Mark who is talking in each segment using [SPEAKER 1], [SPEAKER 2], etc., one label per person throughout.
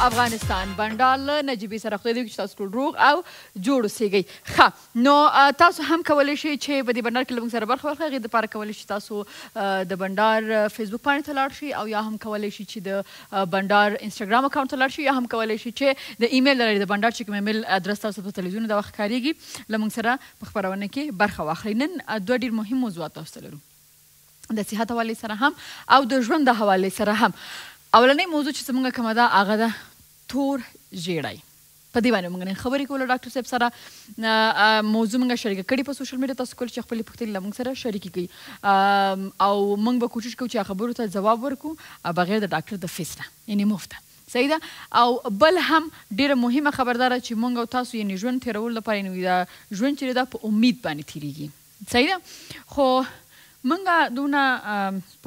[SPEAKER 1] افغانستان بنډار له نجیبې سره خدای دې وکړي چې تاسو ټول روغ او جوړ اوسېږئ. ښه نو تاسو هم کولی شئ چې په دې بنډار کې له موږ سره برخه واخلئ. هغې دپاره کولی شئ تاسو د بنډار فیسبوک پاڼې ته لاړ شئ او یا هم کولی شئ چې د بنډار انسټاګرام اکاونټ ته لاړ شئ یا هم کولی شئ چې د ایمیل له لارې د بنډار چې کوم ایمیل ادرس تاسو په تلویزیون دا وخت کارېږي له موږ سره په خپرونه کې برخه واخلئ. نن دوه ډېر مهم موضوعات تاسو ته لرو، د صحت حوالې سره هم او د ژوند د حوالې سره هم. اولنۍ موضوع چې زموږ کومه ده هغه ده تور ژیړی. په دې باندې موږ نن خبرې کوو له ډاکټر صاحب سره. موضوع موږ شریکه کړې په سوشل میډیا، تاسو کولی چې خپلې پوښتنې له موږ سره شریکې کړئ او موږ به کوشش کوو چې خبرو ته ځواب ورکړو بغیر د ډاکټر د فیس نه، یعنې مفته. صحیح ده. او بل هم ډېره مهمه خبرداره چې موږ او تاسو یعنې ژوند تېرولو لپاره یعنې دا ژوند چې دا په امید باندې تېرېږي. صحیح ده. خو موږ دونه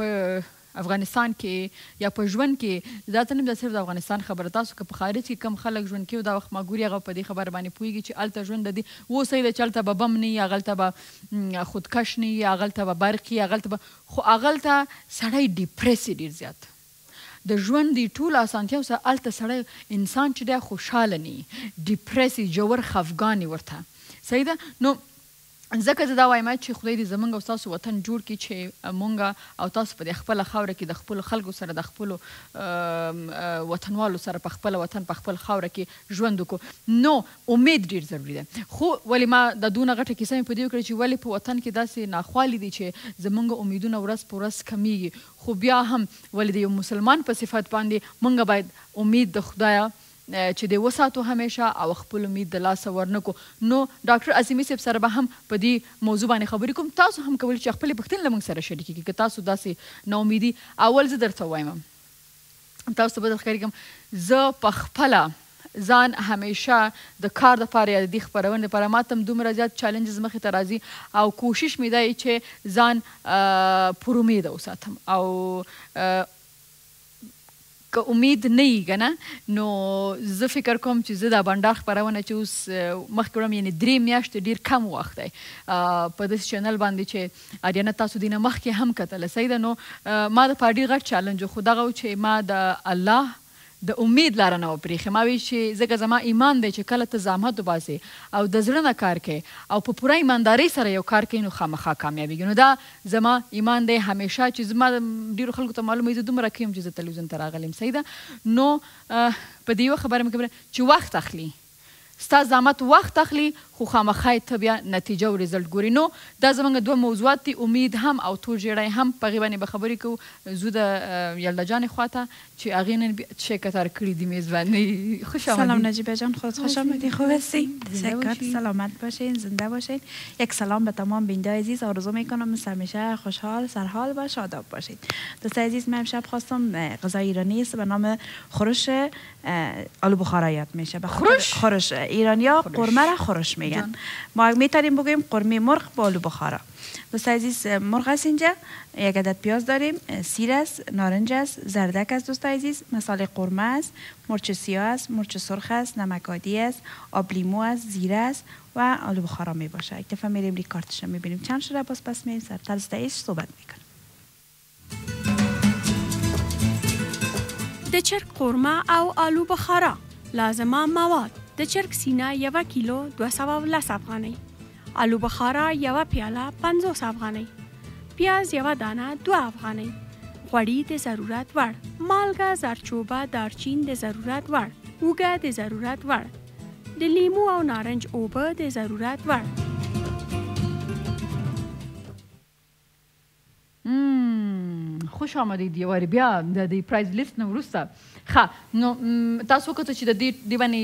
[SPEAKER 1] په افغانستان کې یا په ژوند کې دا ته نه ده صرف د افغانستان خبره، تاسو که په خارج کې کم خلک ژوند کوي دا وخت ما ګوري هغه په دې خبره باندې پوهېږي چې هلته ژوند د دې اوسئ ده چې هلته به بم نه وي، هغلته به خودکش نه وي، هغلته به برق وي، هغلته به خو هغلته سړی ډیپریس ډېر زیات د ژوند د ټولو اسانتیاو سره هلته سړی انسان چې دی خوشحاله نه وي، ډیپریس ژور خفګان ورته. صحیح ده. نو ځکه زه دا وایم چې خدای دې زموږ او ستاسو وطن جوړ کړي چې مونږ او تاسو په دې خپله خاوره کې د خپلو خلکو سره د خپلو وطنوالو سره په خپله وطن په خپل خاوره کې ژوند وکړو. نو امید ډېر ضروري ده. خو ولې ما د دونه غټه کیسه مې په دې وکړه چې ولې په وطن کې داسې ناخوالې دي چې زموږ امیدونه ورځ په ورځ کمیږي، خو بیا هم ولې د یو مسلمان په صفت باندې مونږ باید امید د خدایه چې د وساتو همیشه او خپل امید د لاسه ورنکو. نو ډاکټر عظیمی صاحب سره به هم په دې موضوع باندې خبرې کوم. تاسو هم کولی چې خپلې پوښتنې له موږ سره شریکې کړي که تاسو داسې ناامیدي. اول زه درته وایم تاسو ته به در ښکاري کوم زه په خپله ځان همیشه د کار دپاره یا د دې خپرونې دپاره ما ته هم دومره زیات چالنجز مخې ته راځي او کوشش مې دی چې ځان پر امیده وساتم او که امید نه وي که نه نو زه فکر کوم چې زه دا بنډار خپرونه چې اوس مخکې وړم یعنې 3 میاشتې ډېر کم وخت دی په داسې چینل باندې چې اریانا تاسو دې نه مخکې هم کتله. صحیح ده. نو ما دپاره ډېر غټ چالنج و، خو دغه و چې ما د الله د امید لاره نه وپرېښې. ما وی چې ځکه زما ایمان دی چې کله ته زحمت وباسې او د زړه نه کار کوې او په پوره ایماندارۍ سره یو کار کوې نو خامخا کامیابېږي. نو دا زما ایمان دی همیشه چې زما ډېرو خلکو ته معلومه وي زه دومره کوم چې زه تلویزیون ته راغلی یم. صحیح ده. نو په دې یوه خبره مې کوله چې وخت اخلي، ستا زحمت وخت اخلي خو خامخا ته بیا نتیجه او ریزلټ ګوري. نو دا زموږ 2 موضوعات دي، امید هم او تور ژیړی هم. په هغې باندې به خبرې کوو. زو د یلدا جانې خواته چې هغې نن چه کتار کړي دی میزبانی. خوش آمدید.
[SPEAKER 2] سلام نجیبه جان، خودت خوش آمدید. خوب هستین؟ سکت سلامت باشین، زنده باشین. یک سلام به تمام بیننده عزیز. آرزو میکنم مثل همیشه خوشحال سرحال و شاداب باشید. دوست عزیز من امشب خواستم غذای ایرانی است به نام خورش آلو بخارا یاد میشه. خورش ایرانیا قرمه را خورش میگن. ما میتونیم بگوییم قرمه مرغ با آلو بخارا. دوست عزیز مرغ است اینجا، یک عدد پیاز داریم، سیر است، نارنج است، زردک است دوست عزیز، مساله قرمه است، مرچ سیاه است، مرچ سرخ است، نمک عادی است، آب لیمو است، زیره است و آلو بخارا می باشه. یک دفعه میریم روی کارتش میبینیم چند شده، پس میریم سر طرز تایش صحبت میکنیم.
[SPEAKER 3] د چرګ قورمه او آلو بخارا. لازمه مواد: د چرګ سینه 1 کیلو 210 افغانۍ، آلو بخارا 1 پیاله 50 افغانۍ، پیاز 1 دانه 2 افغانۍ، غوړي د ضرورت وړ، مالګه، زردچوبه، دارچین د ضرورت وړ، اوږه د ضرورت وړ، د لیمو او نارنج اوبه د ضرورت وړ.
[SPEAKER 1] خوش آمدید یو وارې بیا د دې پرایز لیست نه وروسته. ښه نو تاسو وکتل چې د دې باندې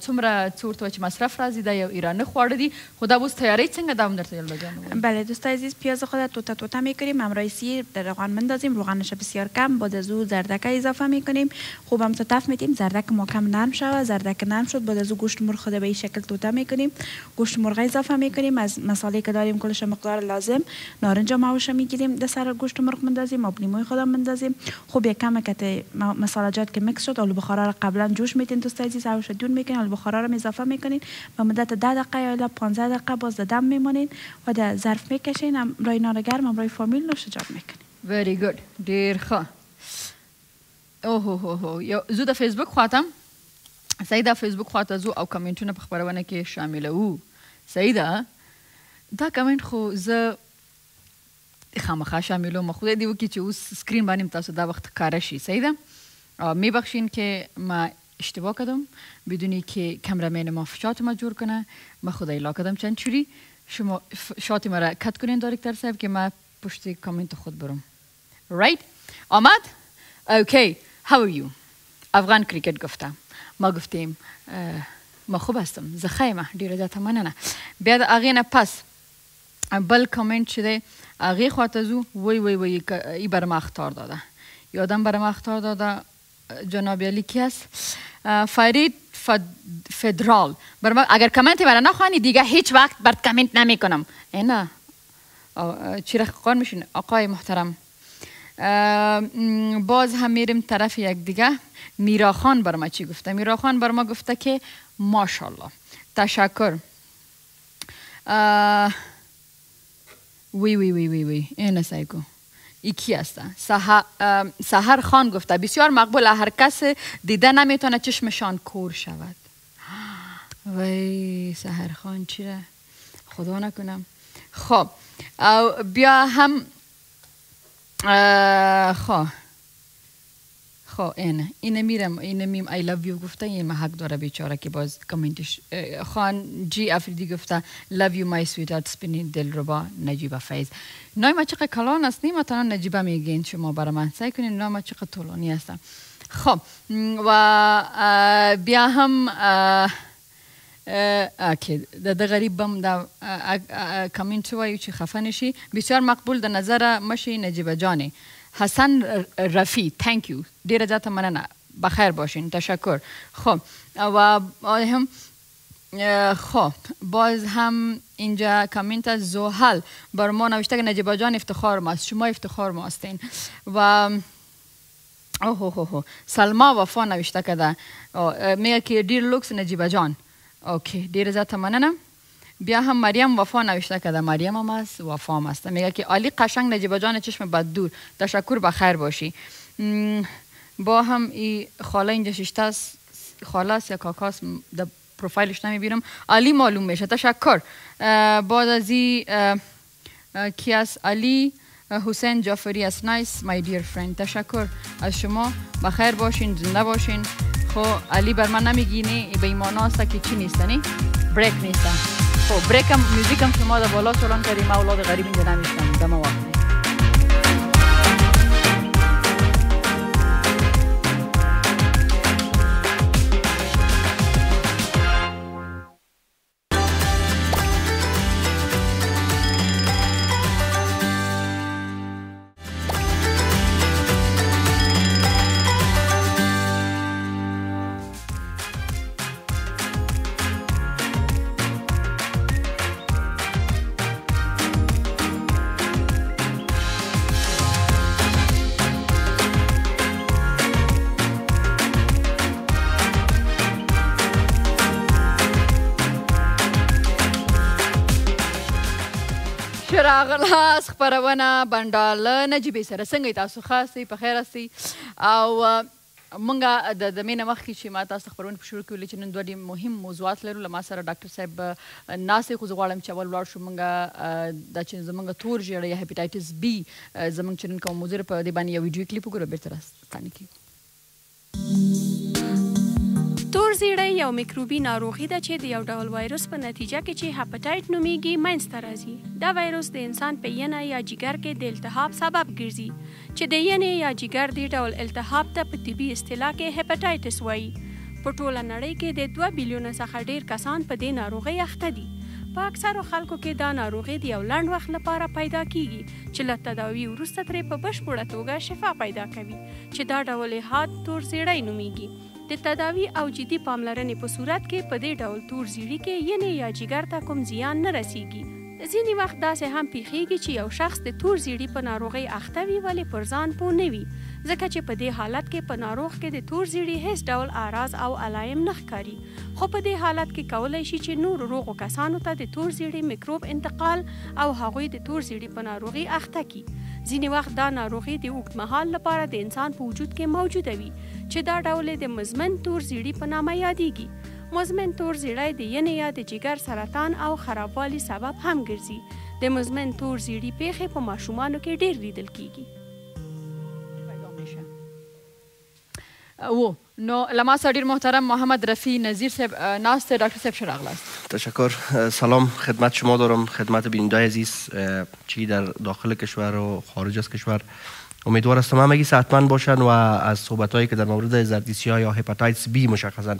[SPEAKER 1] څومره څه ورته وایي چې مصرف راځي، دا یو ایراني خواړه دي. خو دا اوس تیاری څنګه دا هم درته یلدا جان ووایي؟
[SPEAKER 2] بله دوست عزیز، پیاز خود توته میکنیم، همراه سیر در روغن میندازیم، روغنش بسیار کم، بعد از او زردک اضافه میکنیم، خوب هم تف میدیم، زردک ما کم نرم شود. زردک نرم شد بعد از او گوشت مرغ خود به این شکل توته میکنیم، گوشت مرغ اضافه میکنیم، از مساله که داریم کلش مقدار لازم، نارنج ماوش میگیریم، در سر گوشت مرغ میندازیم، آب لیموی خودم میندازیم، خوب یک کم که مسالجات که میکس شد آلو بخارا را قبلا جوش میتین دوست عزیز، آبش دون میکنین، آلو بخارا را اضافه میکنین، به مدت 10 دقیقه یا 15 دقیقه باز دم میمونین و در ظرف میکشین، هم رای نان گرم هم رای فامیل نوشجاب میکنین.
[SPEAKER 1] Very good. ډیر ښه. اوه زه د فیسبوک خواته صحیح ده فیسبوک خواته ځو او کمنټونه په خپرونه کې شاملوو. صحیح ده دا کمنټ خو زه خامخا شاملوم. خدای دې وکړي چې اوس سکرین باندې تاسو دا وقت ښکاره شي. صحیح ده میبخشین که ما اشتباه کردم بدونی که کمرمین ما شات ما جور کنه. ما خدای لا کردم چند چوری شما شات ما را کت کنین داکتر صاحب که ما پشت کامنت خود برم. رایت آمد؟ اوکی. How are you؟ افغان کریکت گفتم. ما گفتیم ما خوب هستم زه خیمه ډیره زیاته مننه. بیا د هغې نه پس بل کامنت شده هغې خواته ځو. وی ای بر ما اخطار داده یادم بر ما اخطار داده جناب علی کی است؟ فرید فدرال برما اگر کامنت مرا نخوانی دیگه هیچ وقت برات کامنت نمی کنم. اینا چی رقیقان میشین آقای محترم. باز هم میریم طرف یک دیگه. میراخان برما چی گفته؟ میراخان برما گفته که ماشاءالله تشکر. وی این سایکو یکی هسته. سحر خان گفته بسیار مقبول هر کس دیده نمیتونه چشمشان کور شود. وی سحر خان چیه؟ خدا نکنم. خب بیا هم اینه میرم اینه میم I love you گفته. این حق داره بیچاره که باز کامنتش. خان جی افریدی گفته love you my sweetheart spinning دلربا نجیبه فیض. نای ما چقدر کلان است نیم تا نجیبه میگین شما برای من سعی کنین. نای ما چقدر طولانی هستم. خب و بیا هم ده غریب بم ده کامنت وایو چې خفه نشي. بسیار مقبول د نظر مشی نجیبه جانی. حسن رفیع thank you ډیره زیاته مننه. بخیر باشین تشکر. خب و هم باز هم اینجا کامنت از زحل بر ما نوشته که نجیبه جان افتخار ماست. شما افتخار ما هستین. و سلما وفا نوشته کده میگه که دیر لوکس نجیبه جان. اوکی ډیره زیاته مننه. بیا هم مریم وفا نوشته کده. مریم هم است وفا هم است. میگه که عالی قشنگ نجیبه جان چشم بد دور تشکر بخیر باشی. با هم ای خاله اینجا ششته است. خاله است یا کاکاست در پروفایلش نمیبینم. عالی معلوم میشه تشکر. بعد از ای کی است؟ علی حسین جعفری است. نایس مای دیر فرند تشکر از شما. بخیر باشین زنده باشین. خب علی بر من نمیگینی به ایمان هسته که چی نیستنی؟ بریک نیستن. خب بریک هم موزیک هم شما در بالا چلان کردیم. ما اولاد غریب اینجا نمیشنم دم وقت. راغلاس خبرونه بنډار له نجیبې سره. څنګه تاسو خاصې په خیر استئ؟ او مونږه د مینه مخکې چې ما تاسو خبرونه په شروع کې ویلي چې نن دوه ډېر مهم موضوعات لرو. له ما سره ډاکټر صاحب ناستې خو زه غواړم چې اول ولاړ شو مونږه دا چې زمونږ تور ژیړی یا هیپاټایټس بي زمونږ چې نن کوم موضوع په دې باندې یو ویډیو کلیپ وګورو بېرته راستانه کړو.
[SPEAKER 3] تور زیړی یو میکروبي ناروغي ده چې د یو ډول وایروس په نتیجه کې چې هپاټایټ نومیږي منځته راځي. دا وایروس د انسان په ینه یا جګر کې د التهاب سبب ګرځي چې د ینې یا جګر دې ډول التهاب ته په طبي اصطلاح کې هپاټایټس وایي. په ټوله نړۍ کې د 2 بیلیونه څخه ډیر کسان په دې ناروغۍ اخته دي. په اکثرو خلکو کې دا ناروغي د یو لنډ وخت لپاره پیدا کیږي چې له تداوي وروسته ترې په بشپړه توګه شفا پیدا کوي چې دا ډول حاد تور زیړی نومیږي. د تداوی او جدي پاملرنې په صورت کې په دې ډول تور زیړي کې ینې یا جګر ته کوم زیان نه رسیږي. ځینې وخت داسې هم پیښیږي چې یو شخص د تور زیړي په ناروغۍ اخته وي ولې پر ځان پوه نه وي ځکه چې په دې حالت کې په ناروغ کې د تور زیړي هیڅ ډول اعراض او علایم نه ښکاري. خو په دې حالت کې کولی شي چې نور روغو کسانو ته د تور زیړي میکروب انتقال او هغوی د تور زیړي په ناروغي اخته کړي. ځینې وخت دا ناروغي د اوږد مهال لپاره د انسان په وجود کې موجوده وي چې دا ډول د مزمن تور زیړي په نامه یادېږي. مزمن تور زیړی د ینې یا د جګر سرطان او خرابوالي سبب هم ګرځي. د مزمن تور زیړي پیښې په ماشومانو کې ډېر لیدل کیږي.
[SPEAKER 1] نو لما صدیر محترم محمد رفیع نظیر صاحب ناست دکتر صاحب شه راغلاست.
[SPEAKER 4] تشکر. سلام خدمت شما دارم، خدمت بینندای عزیز چی در داخل کشور و خارج از کشور. امیدوار هستم همگی صحتمند باشن و از صحبت‌هایی که در مورد زردیسی‌ها یا هپاتایتس بی مشخصا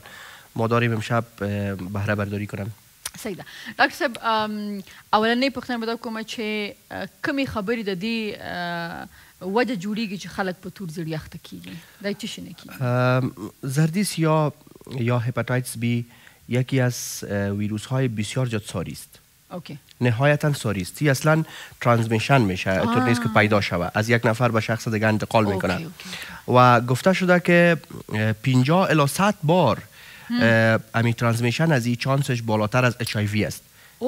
[SPEAKER 4] ما داریم امشب بهره برداری کنم.
[SPEAKER 1] صحیح ده. ډاکټر صاحب اولنۍ پوښتنه به دا کومه چې کومې خبرې د دې وجه جوړیږي چې خلک په تور زیړي اخته کیږي؟ دا چی شنه کیږي؟
[SPEAKER 4] زردیس یا هپاتایتس بی یکی از ویروس های بسیار زیاد ساری است.
[SPEAKER 1] اوکی.
[SPEAKER 4] نهایتا ساری است. اصلا ترانسمیشن میشه، طور نیست که پیدا شود، از یک نفر به شخص دیگه انتقال میکنه. و گفته شده که 50 الی 100 بار امی ترانسمیشن از این چانسش بالاتر از HIV است.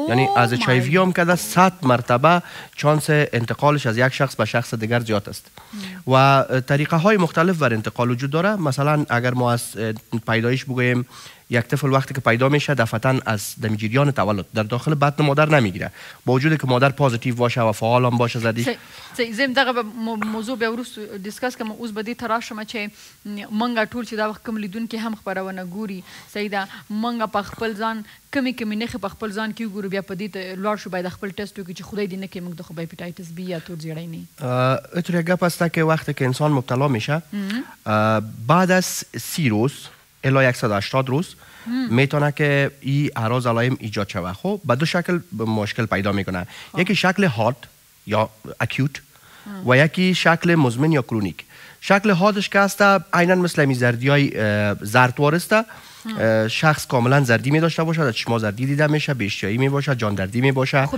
[SPEAKER 4] یعنی از HIV هم که 100 مرتبه چانس انتقالش از یک شخص به شخص دیگر زیاد است. و طریقه های مختلف بر انتقال وجود داره. مثلا اگر ما از پیدایش بگوییم، یک طفل وقتی که پیدا میشه دفعتاً از جریان تولد در داخل بطن مادر نمیگیره، با وجودی که مادر پوزیتیو باشه و فعال هم باشه زدی.
[SPEAKER 1] زم دغه موضوع به ورس ډیسکس کوم. اوس به دې تراشم چې منګه ټول چې دا وخت کوم لیدونکي هم خبرونه ګوري. صحیح ده. منګه په خپل ځان کمی نخې په خپل ځان کې ګورو، بیا په دې لوړ شو باید خپل ټیسټ وکړي چې خدای دې نه کې موږ د خو هپاتایتس بی یا تور زیړی نه.
[SPEAKER 4] اینطوری گپ است که وقتی که انسان مبتلا میشه بعد از 30 روز الی 180 روز میتونه که این اعراض علائم ایجاد شود. خب به دو شکل مشکل پیدا میکنه. یکی شکل حاد یا اکیوت و یکی شکل مزمن یا کرونیک. شکل حادش که است عیناً مثل می زردیای زردوار است. شخص کاملا زردی می داشته باشه، چشما زردی دیده میشه، بیشتیایی می باشه، جان دردی می باشه،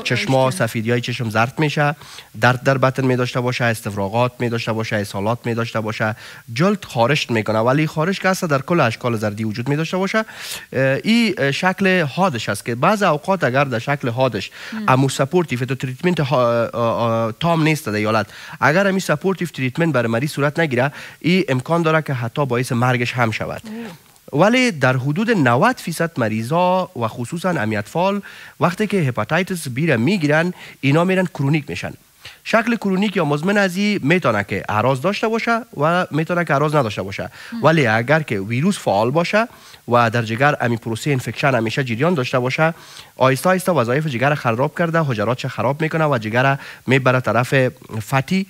[SPEAKER 4] چشما سفیدیای چشم زرد میشه، درد در بطن می داشته باشه، استفراغات می داشته باشه، اسهالات می داشته باشه، جلد خارش میکنه ولی خارش که است در کل اشکال زردی وجود می داشته باشه. این شکل حادش است که بعض اوقات اگر در شکل حادش امو سپورتیو تو تریتمنت تام نیست در ایالت، اگر امی سپورتیو تریتمنت برای مریض صورت نگیره، این امکان داره که حتی باعث مرگش هم شود. ولی در حدود 90% مریضا و خصوصا اطفال وقتی که هپاتایتس بی را میگیرن اینا میرن کرونیک میشن. شکل کرونیک یا مزمن از این میتونه که اعراض داشته باشه و میتونه که اعراض نداشته باشه. ولی اگر که ویروس فعال باشه و در جگر امی پروسه انفکشن همیشه جریان داشته باشه، آهسته آهسته وظایف جگر خراب کرده، حجراتش خراب میکنه و جگر میبره طرف فتی،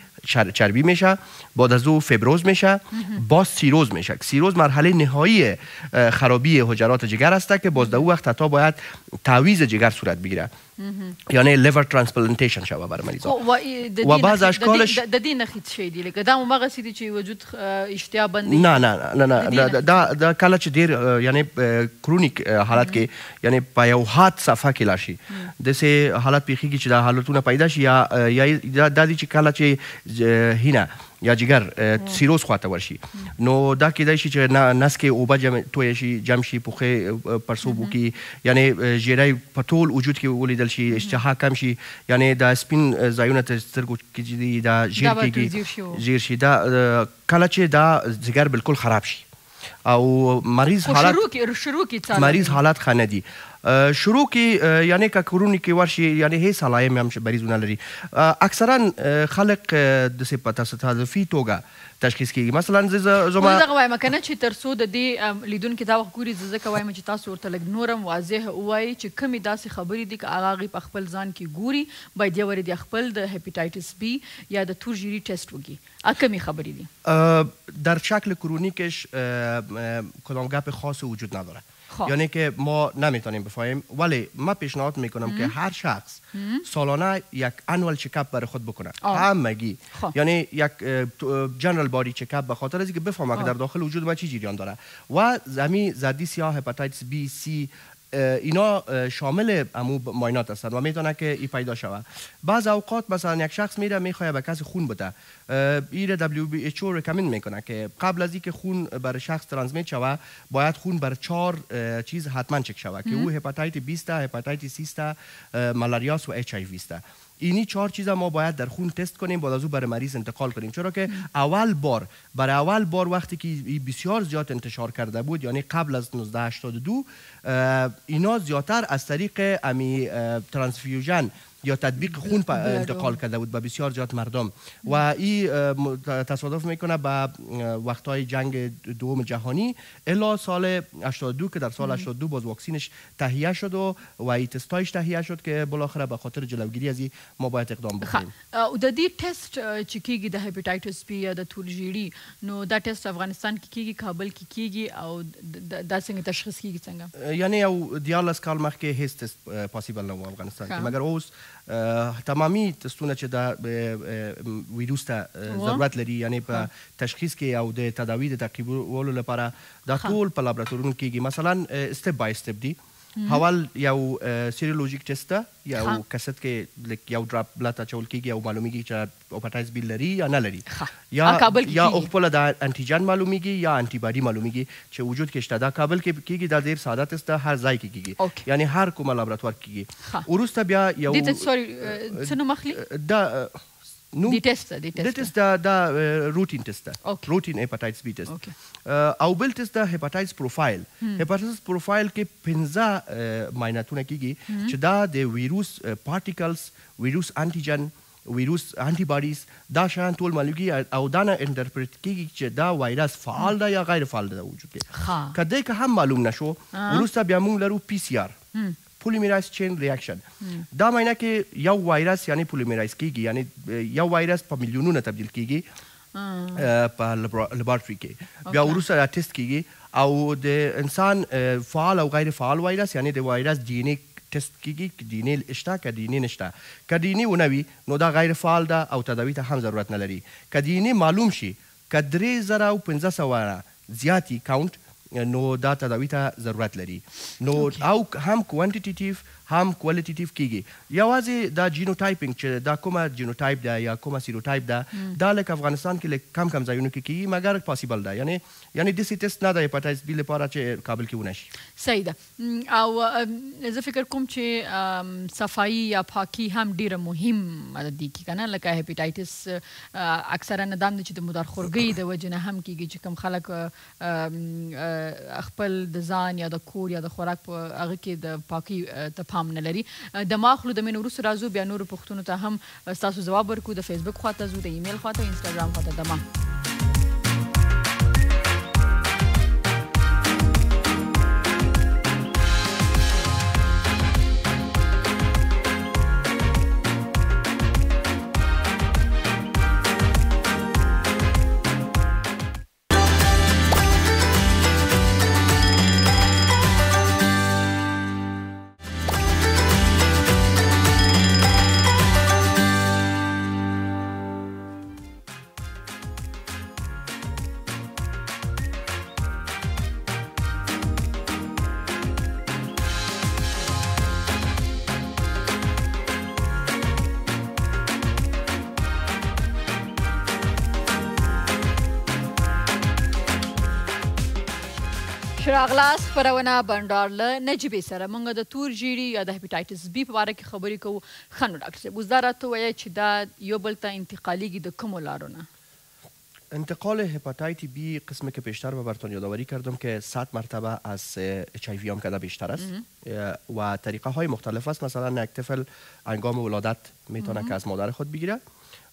[SPEAKER 4] چربی میشه، بعد از او فبروز میشه، باز سیروز میشه. سیروز مرحله نهایی خرابی حجرات جگر است که باز در او وقت حتی باید تعویض جگر صورت بگیره، یعنی لیور ترانسپلانتیشن شوه برای مریضا. و بعض اشکالش
[SPEAKER 1] د دې نخیت شي دی لکه دا مغه سیدی چې وجود اشتها بندي.
[SPEAKER 4] نه دا کله چې ډیر یعنی کرونیک حالت کې یعنی په یو حاد صفحه کې لاشي د سه حالت پیخي چې دا حالتونه پیدا شي یا د دې چې کله چې هینا یا جگر سیروز خواته ورشي نو دا کېدای شي چې نس کې اوبه توی شي، جمع شي، پوخه پرسوبو کې یعنی ژیړی په ټول وجود کې ولیدل شي، اشتها کم شي، یعنی دا سپین ځایونه تر سترګو کې دا ژیر کېږي، ژیر شي. دا کله چې دا جگر بالکل خراب شي او مریض حالت خانه دی شروع کی یعنی که کرونیک ورشي یعنی هیڅ علائم هم مریضونه لري. اکثرا خلق د تصادفي توګه تشخیص کیږي. مثلا زما
[SPEAKER 1] دغه وایم کنه چې تر څو د دې لیدونکو دا وخت ګوري ځکه وایم چې تاسو ورته لږ نورم واضح وایي چې کومې داسې خبرې دي چې هغه په خپل ځان کې ګوري باید یې ورې د خپل د هپاتایتس بی یا د تور زیړي ټیسټ وکړي. کومې خبرې دي؟
[SPEAKER 4] در شکل کرونیکش کدام گپ خاص وجود نداره. یعنی که ما نمیتونیم بفهمیم، ولی ما پیشنهاد میکنم که هر شخص سالانه یک انوال چکاپ برای خود بکنه. همگی یعنی یک جنرال بادی چکاپ به خاطر از اینکه بفهمه که در داخل وجود ما چی جریان داره و زمین زردیس یا هپاتایتس بی سی اینا شامل امو معاینات هستند و میتونه که ای پیدا شود. بعض اوقات مثلا یک شخص میره میخواد به کسی خون بده، ایره WHO ریکامند میکنه که قبل از اینکه خون بر شخص ترانسمیت شود باید خون بر 4 چیز حتما چک شود که او هپاتایت 20 تا، هپاتایت 30 تا، مالاریاس و HIV است. اینی 4 چیزا ما باید در خون تست کنیم، بعد از او برای مریض انتقال کنیم، چرا که برای اول بار وقتی که بسیار زیاد انتشار کرده بود، یعنی قبل از 1982 اینا زیادتر از طریق امی ترانسفیوژن یا تطبیق خون انتقال کرده بود به بسیار زیاد مردم و این تصادف میکنه به وقتهای جنگ دوم جهانی الی سال 82 که در سال 82 باز واکسینش تهیه شد و این تستایش تهیه شد که بالاخره به خاطر جلوگیری از این ما باید اقدام بکنیم.
[SPEAKER 1] او د دې ټیسټ چې کیږي د هپاتایټس بی یا د تورژیړي نو دا ټیسټ افغانستان کې کیږي، کابل کې کیږي او دا څنګه تشخیص کیږي څنګه؟
[SPEAKER 4] یعنی یو 14 کال مخکې هیڅ تست پاسیبل نه و افغانستان کې، مګر اوس تمامی تستونه چې دا ویروس ته ضرورت لري، یعنی په تشخیص کې او د تداوی د تعقیبولو لپاره دا ټول په لابراتوارونو کېږي. مثلا سټپ بای سټپ دی. اول یو سیرولوژیک ټیسټ ده، یو کست کې یو ډراپ بلډ اچول کېږي او معلومیږي چې هپاتایتس بی لري یا نه لري، یا خپله د انټیجن معلومیږي یا انټي باډي معلومیږي چې وجود کې شته. دا کابل کې کېږي، دا ډېر ساده ټیسټ ده، هر ځای کې کېږي، یعنی هر کومه لابراتوار کېږي. وروسته بیا یو
[SPEAKER 1] څه نوم اخلي؟
[SPEAKER 4] دی ټیسټ دا روټین ټیسټ ده، روټین هپاتایتس بی ټیسټ. او بل ټیسټ ده هپاتایتس پروفایل. هپاتایتس پروفایل کې 15 معایناتونه کېږي چې دا د ویروس پارټیکلز، ویروس انټیجن، ویروس انټي باډیز، دا شیان ټول معلومیږي او دا نه انټرپریټ کېږي چې دا وایرس فعال ده یا غیر فعال ده وجود کې. که دی که هم معلوم نشو، وروسته بیا موږ لرو پی سی آر، پولیمرایز چین ریاکشن. دا معنی کې یو وایرس یعنی پولیمرایز کېږي، یعنی یو وایرس په میلیونونه تبدیل کېږي په لابراتواري کې. بیا وروسته دا ټیسټ کېږي او د انسان فعال او غیر فعال وایرس یعنی د وایرس ډي ان اے ټیسټ کېږي، که ډي ان اے شته که ډي ان اے نشته. که ډي ان اے ونه وي نو دا غیر فعال ده او تداوي ته هم ضرورت نه لري. که ډي ان اے معلوم شي، که 3500 زیاتی کاونټ، نو دا تداوی ته ضرورت لري. نو او هم کوانټیټیټیو هم کوالټیټیو کېږي. یوازې دا جینوټایپینګ چې دا کومه جینوټایپ ده یا کومه سیروټایپ ده، دا لکه افغانستان کې لږ کم ځایونو کې کېږي، مګر پاسیبل ده. یعنی داسې ټیسټ نه ده هپاتایتس بی لپاره چې کابل کې ونه شي.
[SPEAKER 1] صحیح ده. او زه فکر کوم چې صفایي یا پاکي هم ډیره مهمه دي که نه، لکه هپاتایتس اکثرا دام دی چې د مردار خورګۍ د وجې نه هم کېږي چې کوم خلک خپل د ځان یا د کور یا د خوراک په هغه کې د پاکي ته پام نه لري. د ما خلو د مینې وروسته راځو، بیا نورو پوښتنو ته هم ستاسو ځواب ورکړو. د فیسبوک خواته ځو، د ایمیل خواته، انسټاګرام خواته. د ما راغلاست خپرونه بنډار له نجیبې سره. موږ د تورژیړي یا د هپاتایتس بی په باره کې خبرې کوو. ښه نو ډاکټر صاحب، اوس دا راته ووایه چې دا یو بل ته انتقالیږي د کومو لارو نه؟
[SPEAKER 4] انتقال هپاتایت بی قسم که پیشتر به براتون یادآوری کردم که 100 مرتبه از HIV هم کده بیشتر است و طریقه های مختلف است. مثلا یک طفل هنگام ولادت میتونه که از مادر خود بگیره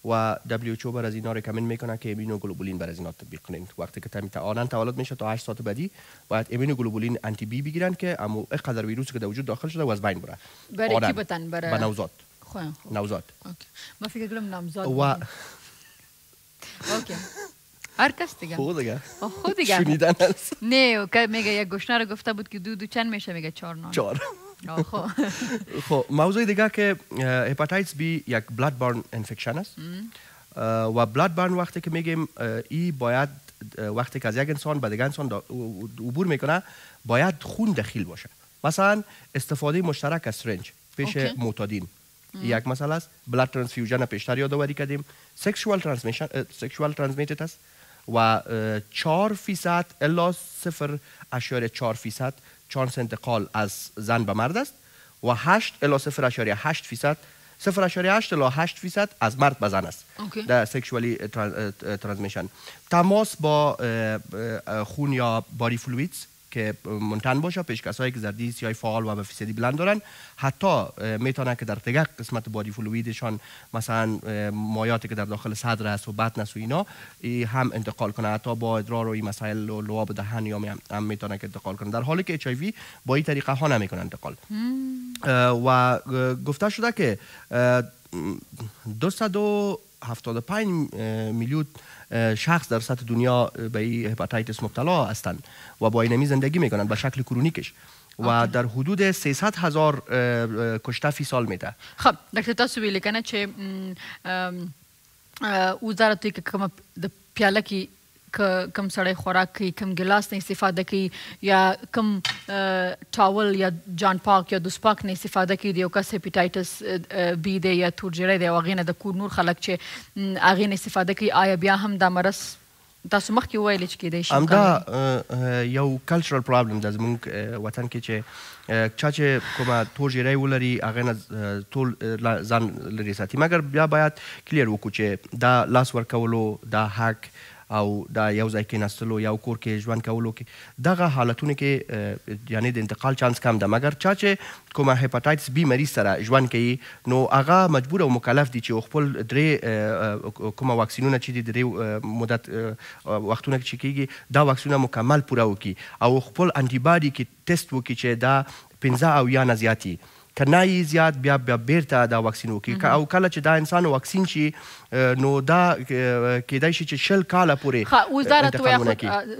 [SPEAKER 4] و WHO بر از اینا ریکامند میکنه که ایمونوگلوبولین بر از اینا تطبیق کنین. وقتی که آنان تولد میشه تا 8 ساعت بعدی باید ایمونوگلوبولین آنتی بی بگیرن که امو اینقدر ویروسی که در وجود داخل شده و از بین بره.
[SPEAKER 1] برای کی بتن؟ برای
[SPEAKER 4] نوزاد. نوزاد.
[SPEAKER 1] ما فکر کنم نامزاد.
[SPEAKER 4] و
[SPEAKER 1] اوکی. هر کس دیگه.
[SPEAKER 4] خود دیگه.
[SPEAKER 1] خود دیگه.
[SPEAKER 4] شنیدن است.
[SPEAKER 1] نه، که میگه یک گوشنه گفته بود که دو چند میشه، میگه 4 نان.
[SPEAKER 4] 4. خب موضوع دیگه که هپاتایتس بی یک بلاد بارن انفکشن است و بلاد بارن وقتی که میگیم ای باید وقتی که از یک انسان به دیگر انسان عبور میکنه باید خون دخیل باشه. مثلا استفاده مشترک از سرنج پیش معتادین یک مسئله است. بلاد ترانسفیوژن پیشتر یادآوری کردیم. سکشوال ترانسمیتد است و 4% الا 0.4% چانس انتقال از زن به مرد است و 8 الی 0.8% 0.8 الی 8% از مرد به زن است در سکشوالی ترانسمیشن. تماس با خون یا بادی فلویدز که منتن باشه، پیش کسایی که زردی سیاه فعال و به فیصدی بلند دارن، حتی میتونه که در دیگر قسمت بادی فلویدشان مثلا مایاتی که در داخل صدر است و بطن است و اینا هم انتقال کنه، حتی با ادرار و این مسائل و لعاب دهن یا هم میتونه که انتقال کنه، در حالی که HIV با این طریقه ها نمیکنه انتقال. و گفته شده که 275 میلیون شخص در سطح دنیا به این هپاتیتس مبتلا هستند و با اینمی زندگی میکنند به شکل کرونیکش و در حدود 300,000 کشته فی سال میده.
[SPEAKER 1] خب دکتر تاسو ویل کنه چې وزارت کې کوم د پیاله کې کم سړی خوراک کوي، کم ګلاس نه استفاده کوي یا کم ټاول یا جان پاک یا دوسپاک نه استفاده کوي، د یو کس هپیټایټس بی دی یا تورجیری دی او هغې نه د کور نور خلک چې هغې نه استفاده کوي، آیا بیا هم دا مرض تاسو مخکې وویلې چې کیدای شي؟
[SPEAKER 4] همدا یو کلچرل پرابلم ده زموږ وطن کې چې چا چې کومه تورجیری ولري هغې نه ټول ځان لرې ساتي، مګر بیا باید کلیر وکړو چې دا لاس ورکولو، دا حق او دا یو ځای کې نستلو، یو کور کې ژوند کولو کې دغه حالتونه کې یعنی د انتقال چانس کم ده، مګر چا چې کومه هپاتایتس بی مریض سره ژوند کوي نو هغه مجبور او مکلف دي چې خپل درې کومه واکسینونه چې دي درې مدت وختونه چې کیږي دا واکسینونه مکمل پوره وکړي او خپل انټي باډي کې ټیسټ وکړي چې دا 15 او یا نه زیاتي، که نه یې زیات بیا بیرته دا واکسین وکړي او کله چې دا انسان واکسین شي نو دا کیدای شي چې 20 کاله پورې
[SPEAKER 1] وزارت وایي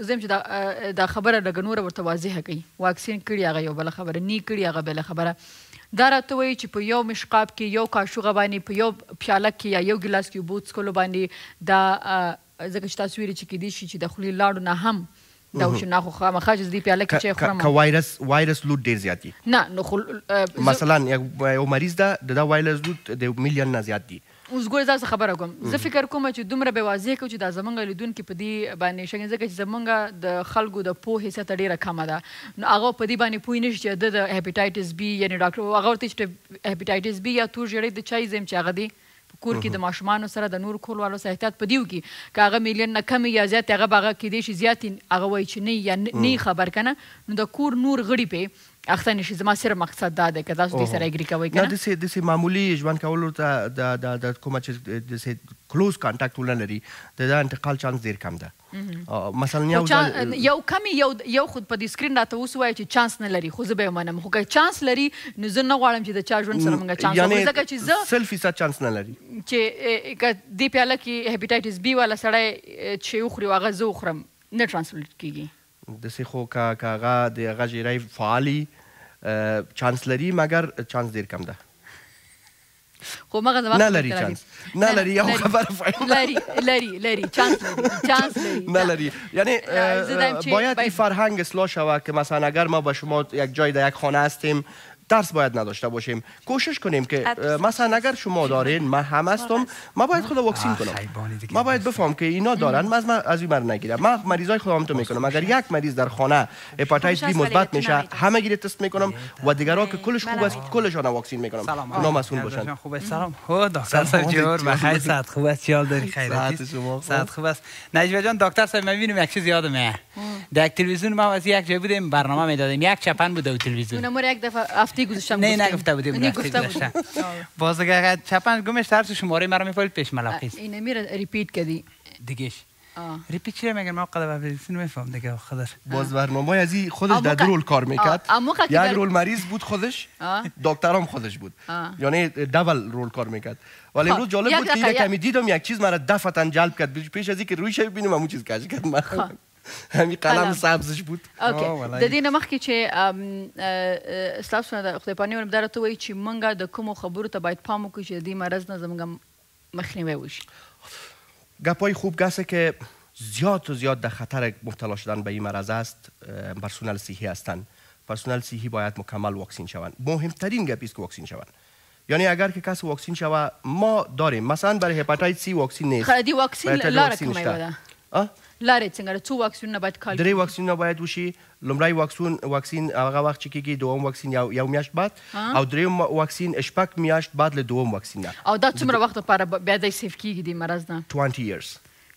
[SPEAKER 1] زم چې دا خبره لږ نوره ورته واضحه کوي، واکسین کړي هغه یو بله خبره، نی کړي هغه بله خبره. دا راته وایي چې په یو مشقاب کې یو کاشوغه باندې په یو پیاله کې یا یو ګیلاس کې اوبه څښلو باندې دا ځکه چې تاسو ویلي چې کیدای شي چې د خولې لاړو نه هم دا وشنا خو خامخا چې دې پیاله کې چې خورم
[SPEAKER 4] که وایرس لود ډیر زیات دي،
[SPEAKER 1] نه نو
[SPEAKER 4] مثلا یو مریض ده د وایرس لود د میلیون نه زیات دي.
[SPEAKER 1] اوس ګورې زه خبره کوم، زه فکر کوم چې دومره به واضح کړو چې دا زمونږ لیدونکي په دې باندې شګي، ځکه چې زمونږ د خلکو د پوهې سطحه ډېره کمه ده، نو هغه په دې باندې پوه نه شي چې د هپیټایټس بي یعنې ډاکټر هغه ورته چې هپیټایټس بي یا تورجیری د چا زم چې هغه دی کور کې د ماشومانو سره د نور کولوالو سره احتیاط په دیو کې که هغه میلیون نه کم یا زیات هغه به هغه کیدای شي زیات هغه وایي چې نه یا نه خبر کنه نو د کور نور غړي پې اخته نشي. زما صرف مقصد دا دی که تاسو دې سره اګري کوئ که
[SPEAKER 4] نه داسې معمولي ژوند کولو ته د کومه چې داسې کلوز کانټاکټ ونه لري د دا انتقال چانس ډېر کم ده. مثلا
[SPEAKER 1] یو کمی یو خود په دې سکرین راته اوس وایي چې چانس نه لري، خو زه به یې منم، خو که چانس لري نو زه نه غواړم چې د چا ژوند سره مونږ چانس وکړو، ځکه چې زه
[SPEAKER 4] 100% چانس نه لري
[SPEAKER 1] چې که دې پیاله کې هپیټایټس بي والا سړی چې وخوري هغه زه وخورم نه ټرانسمیټ کېږي.
[SPEAKER 4] داسې خو که هغه د هغه ژیری فعالي چانس لري مګر چانس ډېر کم ده.
[SPEAKER 1] خو مغه زما
[SPEAKER 4] نه لري چانس، نه لري یو خبره
[SPEAKER 1] لري چانس لري
[SPEAKER 4] نه لري، یعنی باید این فرهنگ اصلاح شود که مثلا اگر ما با شما یک جای در یک خانه هستیم ترس باید نداشته باشیم، کوشش کنیم که مثلا اگر شما دارین من هم هستم، ما باید خود واکسین کنم، ما باید بفهم که اینا دارن، من از این نگیرم، من مریضای خودم تو میکنم، اگر یک مریض در خانه هپاتیتس بی مثبت میشه همه گیره تست میکنم و دیگرها که کلش خوب است کلشون واکسین میکنم، اونا مسئول باشن.
[SPEAKER 5] خوب سلام. خو دکتر صاحب جور بخیر، صحت خوب است؟ چیال داری؟ خیریت شما؟ صحت خوب است. نجیبه جان دکتر صاحب من میبینم یک چیز یادمه، در تلویزیون ما از یک جای بودیم برنامه میدادیم، یک چپن بود در تلویزیون،
[SPEAKER 1] اونم یک دفعه
[SPEAKER 5] نه نگفته بودیم باز اگر چپن گمش ترس شماره مرا میفرید پیش ملاقات
[SPEAKER 1] اینه میره ریپیت کردی
[SPEAKER 5] دیگهش ریپیت چیه میگن ما قدر بفرستین میفهم دیگه خودش
[SPEAKER 4] باز برنامه از این خودش در دو رول کار میکرد، یک رول مریض بود خودش، دکترم خودش بود، یعنی دبل رول کار میکرد. ولی امروز جالب بود که یک کمی دیدم یک چیز مرا دفعتا جلب کرد، پیش از اینکه رویش ببینم همون چیز کش کرد من همین قلم سبزش بود.
[SPEAKER 1] اوکی د دې نه مخکې چې ستاسو نه د خدای پانې ورم دا راته وایي چې موږ د کومو خبرو ته باید پام وکړو چې د دې مرض نه زموږ مخنیوی وشي.
[SPEAKER 4] گپای خوب گسته که زیاد و زیاد در خطر مبتلا شدن به این مرض است پرسونل صحی هستند. پرسونل صحی باید مکمل واکسین شوند. مهمترین گپی است که واکسین شوند. یعنی اگر که کسی واکسین شود ما داریم، مثلا برای هپاتیت سی واکسین نیست.
[SPEAKER 1] خدی واکسین لاره کمی بده. لارې څنګه څو واکسینونه باید کال
[SPEAKER 4] 3 واکسینونه باید وشي. لومړی واکسین هغه وخت چې کېږي، دوم واکسین یو میاشت بعد، او دریم واکسین 6 میاشت بعد له دوم واکسین نه.
[SPEAKER 1] او دا څومره وخت لپاره بیا دی سیف کېږي د مرض نه؟
[SPEAKER 4] 20 years.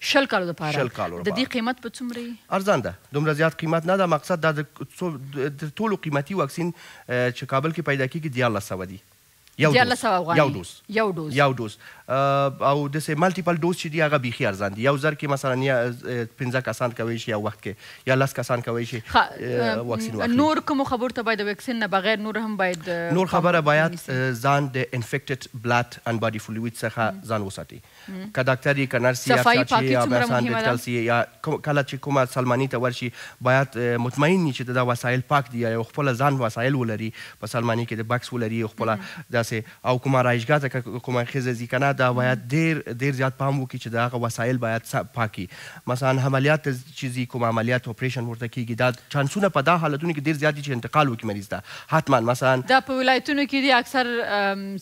[SPEAKER 1] 20 کالو لپاره.
[SPEAKER 4] 20 کالو لپاره.
[SPEAKER 1] د دې قیمت په څومره وي؟
[SPEAKER 4] ارزان ده، دومره زیات قیمت نه ده. مقصد دا د ټولو قیمتي واکسین چې کابل کې پیدا کېږي 1400 دي. یو ډوز او داسې مالټیپل ډوز چې دي هغه بیخي ارزان دي. یو ځل کې مثلا 15 کسان کولی شي یو وخت کې، یا 10 کسان کولی شي واکسین واخلي.
[SPEAKER 1] نور کومو خبرو ته باید د واکسین نه بغیر نور هم باید
[SPEAKER 4] نور خبره باید ځان د انفیکټډ بلاد اند باډي فلوید څخه ځان وساتي. که ډاکټر یې، که نرس یې،
[SPEAKER 1] صفایي پاکي څومره مهمه ده؟
[SPEAKER 4] یا کله چې کومه سلماني ته ورشي باید مطمئن وي چې دا وسایل پاک دي، یا خپله ځان وسایل ولري په سلماني کې، د بکس ولري خپله داسې. او کومه رایشګاه ته کومه ښځه ځي که نه، دا باید ډېر زیات پام وکړي چې د هغه وسایل باید پاکي. مثلا عملیات چې ځي، کوم عملیات اپریشن ورته کېږي، دا چانسونه په دا حالتونو کې ډېر زیات دي چې انتقال وکړي مریض ته حتما. مثلا
[SPEAKER 1] دا په ولایتونو کې دي اکثر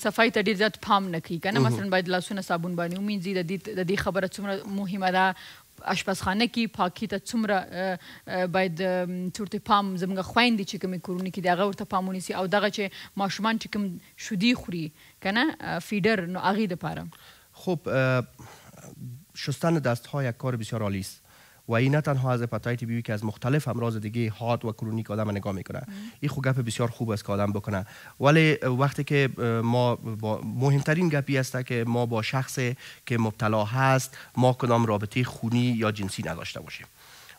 [SPEAKER 1] صفایي ته ډېر زیات پام نه کوي که نه. مثلا باید لاسونه صابون باندې ومینځي. د دې خبره څومره مهمه ده. اشپزخانه کې پاکي ته څومره باید ورته پام، زموږ خویندې چې کومې کورونه کې دي هغه ورته پام ونیسي. او دغه چې ماشومان چې کوم شودي خوري که نه فیډر، نو هغې دپاره
[SPEAKER 4] خب شستن دست‌ها یک کار بسیار عالی است و این نه تنها از هپاتیت بی که از مختلف امراض دیگه حاد و کرونیک آدم نگاه میکنه. این خب گپ بسیار خوب است که آدم بکنه، ولی وقتی که ما مهمترین گپی است که ما با شخصی که مبتلا هست ما کدام رابطه خونی یا جنسی نداشته باشیم،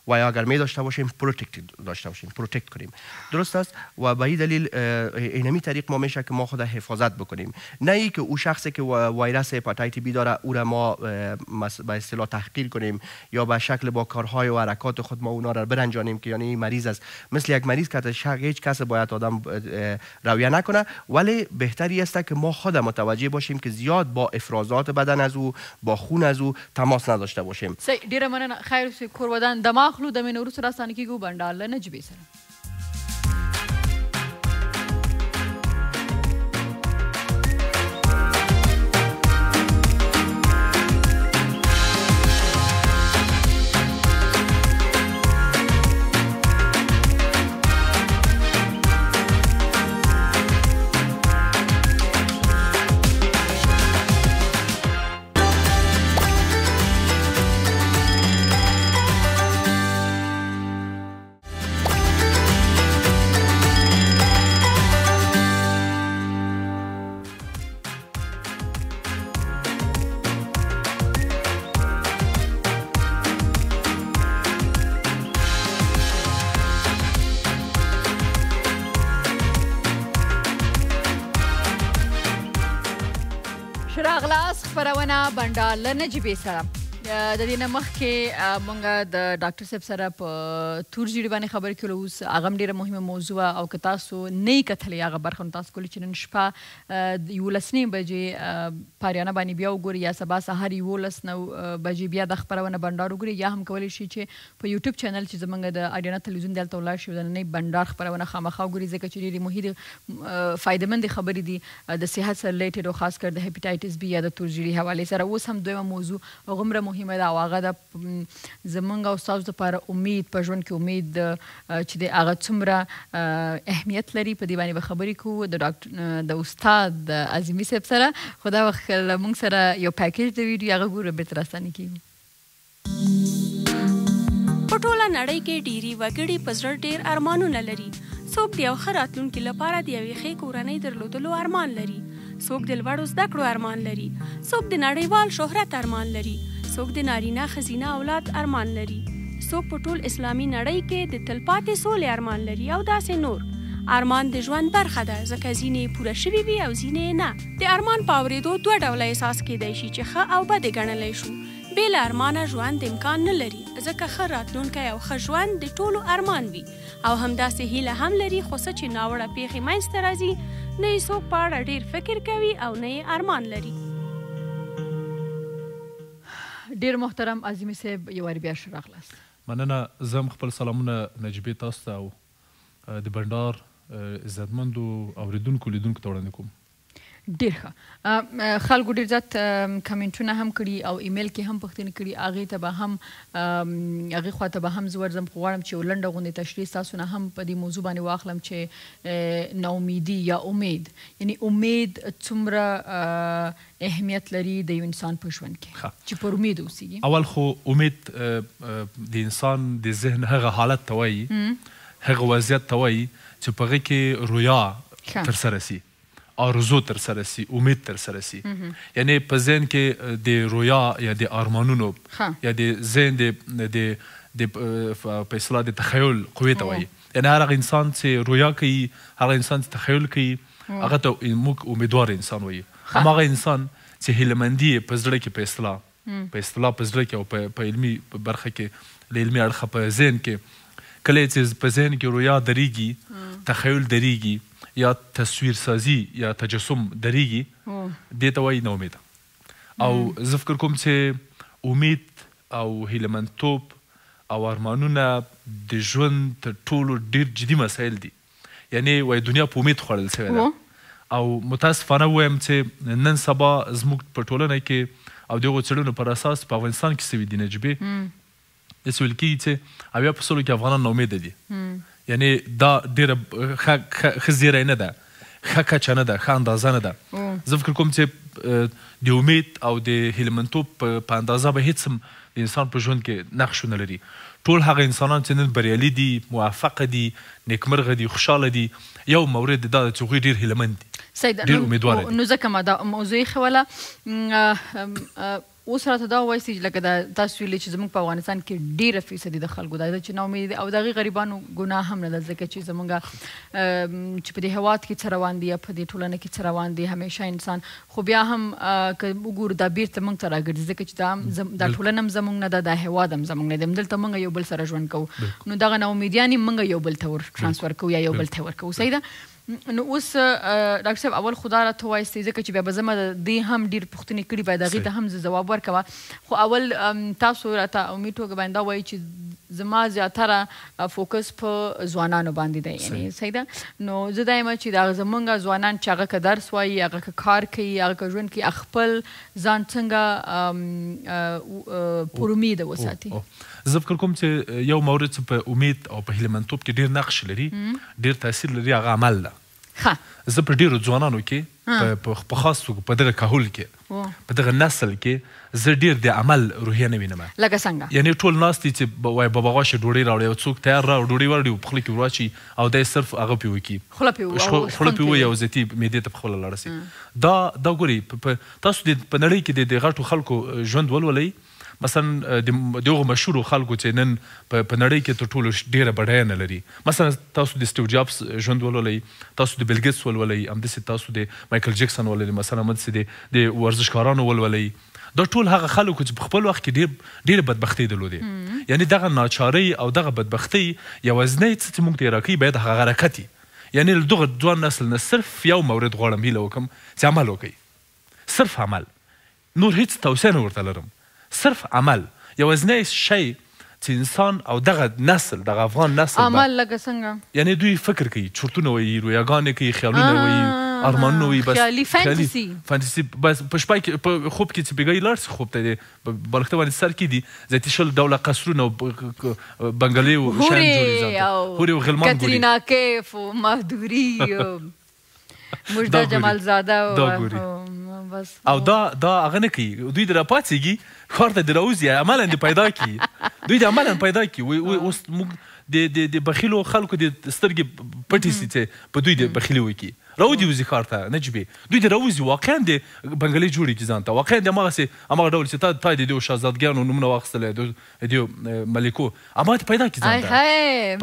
[SPEAKER 4] و یا اگر می داشته باشیم پروتکت کنیم. درست است. و به این دلیل اینمی طریق ما میشه که ما خود حفاظت بکنیم، نه ای که او شخصی که ویروس هپاتیت بی داره او را ما به اصطلاح تحقیر کنیم، یا به شکل با کارهای و حرکات خود ما اونا را برنجانیم که یعنی مریض است. مثل یک مریض که هیچ کس باید آدم رویه نکنه، ولی بهتری است که ما خود متوجه باشیم که زیاد با افرازات بدن از او، با خون از او تماس نداشته باشیم.
[SPEAKER 1] ډیره مننه. خیر کور ودان دماغ خلو د مینه وروسته راستانه کېږو بنډار له نجیبې سره. خبرونه بنډار له نجیبې سره. د دې نه مخکې مونږ د ډاکټر صاحب سره په تور ژیړي باندې خبرې کولو. اوس هغه هم ډېره مهمه موضوع او که تاسو نه یې کتلې هغه برخه، نو تاسو کولی چې نن شپه 11 بجې په اریانا باندې بیا وګورئ، یا سبا سهار 11 بجې بیا د خپرونه بنډار وګورئ، یا هم کولی شئ چې په یوټیوب چینل چې زموږ د اریانا تلویزیون دلته ولاړ شي، د نننۍ بنډار خپرونه خامخا وګورئ، ځکه چې ډېرې مهمې فایدهمندې خبرې دي د صحت سره ریلیټډ، او خاص کر د هیپاټایټس بي یا د تور ژیړي حوالې سره. اوس هم دویمه موضوع هغومره مهمه ده او هغه د زمونږ او ستاسو دپاره امید په ژوند کې امید چې د هغه څومره اهمیت لري. په دې باندې به خبرې کوو د استاد عظیمی صاحب سره. خو دا وخت له موږ سره یو پیکیج د ویډیو هغه ګوره بېرته راستانه کېږو.
[SPEAKER 3] په ټوله نړۍ کې ډېری وګړي په زړه ډېر ارمانونه لري. څوک د یو ښه راتلونکي لپاره د یوې ښې کورنۍ درلودلو ارمان لري، څوک د لوړو زده کړو ارمان لري، څوک د نړیوال شهرت ارمان لري، څوک د نارینه ښځینه اولاد ارمان لري، څوک په ټول اسلامي نړۍ کې د تلپاتې سولې ارمان لري، او داسې نور. ارمان د ژوند برخه ده، ځکه ځینې پوره شوي وي او ځینې نه. د ارمان په اورېدو دوه ډوله احساس کیدی شي چې ښه او بد یې ګڼلی شو. بې له ارمانه ژوند امکان نه لري، ځکه ښه راتلونکی او ښه ژوند د ټولو ارمان وي. او همداسې هیله هم لري، خو څه چې ناوړه پیښې منځته راځي، نه یې څوک په اړه ډېر فکر کوي او نه یې ارمان لري.
[SPEAKER 1] ډېر محترم عظیمی صاحب، یو وارې بیا ښه راغلاست.
[SPEAKER 6] مننه. زه هم خپل سلامونه نجیبې تاسو ته او د بنډار عزتمندو اورېدونکو لیدونکو ته وړاندې کوم.
[SPEAKER 1] ډېر ښه خلکو ډېر زیات کمنټونه هم کړي او ایمیل کې هم پوښتنې کړي هغې ته به هم هغې خوا ته به هم زه ورځم خو غواړم چې یو لنډه غوندې تشریح ستاسو نه هم په دې موضوع باندې واخلم چې ناامیدي یا امید یعنی امید څومره اهمیت لري د یو انسان په ژوند کې چې پر امید اوسیږي.
[SPEAKER 6] اول خو امید د انسان د ذهن هغه حالت ته وایي هغه وضعیت ته وایي چې په هغې کې رویا ترسره سي آرزو ترسره سي امید ترسره سي یعنی په ذهن کې د رویا یا د ارمانونو یا د ذهن د په اصطلاح د تخیل قوې ته وایي یعنی هر انسان چې رویا کوي هر انسان چې تخیل کوي هغه ته موږ امیدوار انسان وایي. هماغه انسان چې هیلهمندي یې په زړه کې په اصطلاح په زړه کې او په علمي برخه کې له علمي اړخه په ذهن کې کله چې په ذهن کې رویا درېږي تخیل درېږي یا تصویر سازی یا تجسم درېږي دې ته وایي ناامیده. او زه فکر کوم چې امید او هیلهمندتوب او ارمانونه د ژوند تر ټولو ډېر جدي مسایل دي یعنی وایي دنیا په امید خوړل شوې ده او متاسفانه ووایم چې نن سبا زموږ په ټولنه کې او د هغو څېړنو پر اساس په افغانستان کې سوي دي نجیبې داسې ویل کېږي چې 80% کې افغانان ناامیده دي یعنی دا ډېره ښه زیری نه ده ښه کچه نه ده ښه اندازه نه ده. زه فکر کوم چې د امید او د هیلهمندتوب په اندازه به هېڅ هم د انسان په ژوند کې نقش ونه لري. ټول هغه انسانان چې نن بریالي دي موفقه دي نیکمرغه دي خوشحاله دي یو مورد دا ده چې هغوی ډېر هیلهمند دي ډېر امیدواره دي.
[SPEAKER 1] نو ځکه ما دا موضوع یې ښوله اوس راته دا ووایئ چې لکه دا تاسو ویلې چې زموږ په افغانستان کې ډېره فیصدي د خلکو دا ده چې ناامیده دي او د هغې غریبانو ګناه هم نه ده ځکه چې زموږ چې په دې هېواد کې څه روان دي یا په دې ټولنه کې څه روان دي همیشه انسان خو بیا هم که وګورو دا بیرته موږ ته راګرځي ځکه چې دا ټولنه هم زموږ نه ده دا هېواد هم زموږ نه دی همدلته موږ یو بل سره ژوند کوو نو دغه ناامیدیان یې موږ یو بل ته ور ټرانسفر کوو یا یو بل ته ورکوو صحیح ده. نو اوس ډاکټر صاحب اول خو دا راته ووایستئ ځکه چې بیا به زه ما د دې هم ډېر پوښتنې کړي باید هغې ته هم زه ځواب ورکوه خو اول تاسو راته عمومي توګه باندې دا وایي چې زما زیاتره فوکس په ځوانانو باندې دی یعنې صحیح ده نو زه دا یم چې دا زمونږ ځوانان چې هغه که درس وایي هغه که کار کوي هغه که ژوند کوي خپل ځان څنګه پر امیده وساتي.
[SPEAKER 6] زه فکر کوم چې یو مورد چې په امید او په هیلهمندتوب کې ډېر نقش لري ډېر تاثیر لري هغه عمل ده. زه په ډېرو ځوانانو کې په خاص توګه په دغه کهول کې په دغه نسل کې زه ډېر د عمل روحیه نه وینم
[SPEAKER 1] لکه څنګه
[SPEAKER 6] یعنی ټول ناست دي چې وایي بابا غوښې ډوډۍ راوړي یو څوک تیار راوړي ډوډۍ واړي په خوله کې ور واچوي او دی صرف هغه پې وکړي خوله پې ووایي او زیاتي معدې ته په خپله لاړه سي دا ګورئ تاسو په نړۍ کې د غټو خلکو ژوند ولولئ مثلا د هغو مشهورو خلکو چې نن په نړۍ کې تر ټولو ډېره بډایه لري مثلا تاسو د سټیو جابس ژوند ولولئ تاسو د بیل ګیټس ولولئ همداسې تاسو د مایکل جکسن ولولئ مثلا همداسې د ورزشکارانو ولولئ دا ټول هغه خلکو چې په خپل وخت کې ډېرې بدبختۍ درلودې یعنی دغه ناچارۍ او دغه بدبختۍ یوازینی څه چې موږ ته یې راکوي باید هغه حرکت وي یعنی له دغه ځوان نسل نه صرف یو مورد غواړم هیله وکړم چې عمل وکوي صرف عمل نور هیڅ توصیه نه ورته لرم صرف عمل یوازینی شی چې انسان او دغه نسل دغه افغان نسل
[SPEAKER 1] عمل لکه څنګه
[SPEAKER 6] یعنی دوی فکر کوي چورتونه وایي رویاګانې کوي خیالونه وایي ارمانونه وایي بس
[SPEAKER 1] خیالي فانتسي
[SPEAKER 6] بس په شپه کې په خوب کې چې بېګایي لاړ شي خوب ته دی بالښته باندې سر کې دي ذاتي شل ډوله قصرونه او بنګلې او شیان جوړي ځان ته هورې او غلمان ګوري
[SPEAKER 1] کترینا کیف او مهدوري مجده جمالزاده
[SPEAKER 6] او دا هغه نه کوي دوی د راپاڅېږي ښار ته د راوځي عملا دې پیدا کړي دوی د عملا پیدا کړي اوس موږ د بخیلو خلکو د سترګې پټې سي چې په دوی د بخیلي وکړي راودي وځي ښار ته نجیبې دوی د راوځي واقعا د بنګلې جوړې کړي ځان ته واقعا د هماغه ډول چې تا د دې شهزادګانو نومونه واخیستلی د دې ملکو اما ته پیدا کړي ځان ته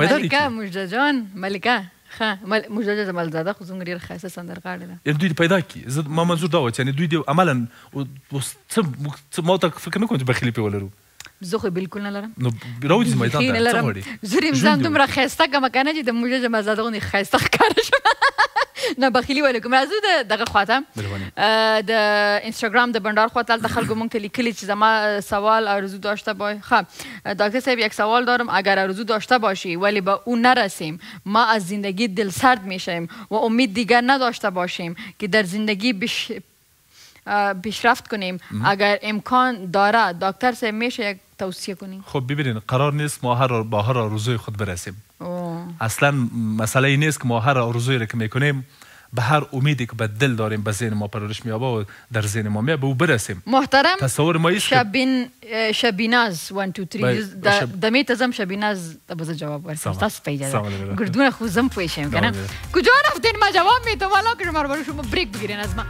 [SPEAKER 1] ملکه مجده جان ملکه ښه مجده جمالزاده خو زموږ ډېره ښایسته سندرغاړې ده
[SPEAKER 6] یعنې دوی دې پیدا کړي زه ما منظور دا و چې یعنې دوی دې عملا څه ما ته فکر نه کوم چې بخیلي پرې ولرو
[SPEAKER 1] زه خو بالکل نه لرم
[SPEAKER 6] نو راوځي میدان ته څه غواړي
[SPEAKER 1] زه انسان دومره ښایسته کومه که نه چې د موږ مزاده غوندې ښایسته ښکاره شم نه بخیلي ویلې کوم راځو دغه خواته د اینستاګرام د بندار خواته هلته خلکو موږ ته لیکلي چې زما سوال آرزو داشته ها دکتر صاحب یک سوال دارم اگر آرزو داشته باشی ولی به او نرسیم ما از زندگی دلسرد میشیم و امید دیگر نداشته باشیم که در زندگی پیشرفت کنیم اگر امکان داره دکتر صاحب میشه یک توصیه کنیم
[SPEAKER 6] خب ببینید قرار نیست ما با هر آرزوی خود برسیم اصلا مسئله این نیست که ما هر آرزویی را که میکنیم به هر امیدی که به دل داریم به ذهن ما پرورش مییابه و در ذهن ما میاد به او برسیم
[SPEAKER 1] محترم
[SPEAKER 6] تصور ما است
[SPEAKER 1] شبیناز 1 2 3 دمیت ازم شبیناز بذار جواب ورسیم تاسو پیژنید گردونه خوزم پویشم کنه کجا رفتین ما جواب میدم والا که شما رو شما بریک بگیرین از ما